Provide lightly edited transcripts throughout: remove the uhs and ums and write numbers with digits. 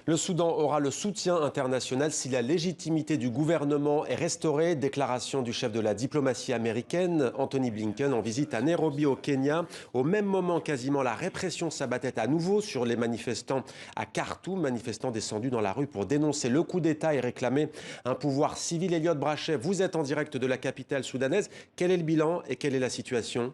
Le Soudan aura le soutien international si la légitimité du gouvernement est restaurée. Déclaration du chef de la diplomatie américaine, Anthony Blinken, en visite à Nairobi au Kenya. Au même moment, quasiment, la répression s'abattait à nouveau sur les manifestants à Khartoum, manifestants descendus dans la rue pour dénoncer le coup d'État et réclamer un pouvoir civil. Elliot Brachet, vous êtes en direct de la capitale soudanaise. Quel est le bilan et quelle est la situation ?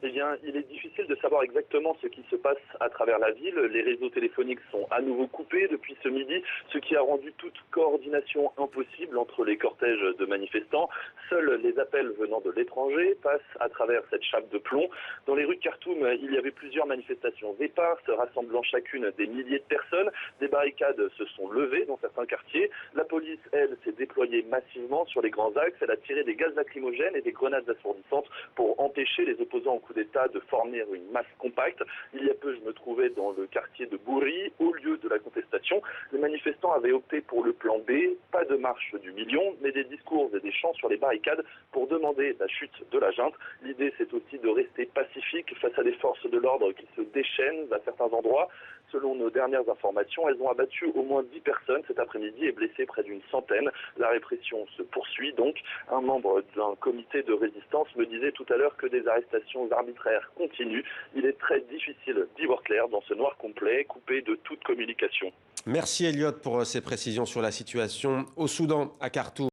Eh bien, il est difficile de savoir exactement ce qui se passe à travers la ville. Les réseaux téléphoniques sont à nouveau coupés depuis ce midi, ce qui a rendu toute coordination impossible entre les cortèges de manifestants. Seuls les appels venant de l'étranger passent à travers cette chape de plomb. Dans les rues de Khartoum, il y avait plusieurs manifestations éparses, rassemblant chacune des milliers de personnes. Des barricades se sont levées dans certains quartiers. La police, elle, s'est déployée massivement sur les grands axes. Elle a tiré des gaz lacrymogènes et des grenades assourdissantes pour empêcher les opposants au coup d'État de former une masse compacte. Il y a peu, je me trouvais dans le quartier de Bouri, au lieu de la contestation. Les manifestants avaient opté pour le plan B, pas de marche du million, mais des discours et des chants sur les barricades pour demander la chute de la junte. L'idée, c'est aussi de rester pacifique face à des forces de l'ordre qui se déchaînent à certains endroits. Selon nos dernières informations, elles ont abattu au moins 10 personnes cet après-midi et blessé près d'une centaine. La répression se poursuit donc. Un membre d'un comité de résistance me disait tout à l'heure que des arrestations arbitraires continuent. Il est très difficile d'y voir clair dans ce noir complet, coupé de toute communication. Merci Elliot pour ces précisions sur la situation au Soudan, à Khartoum.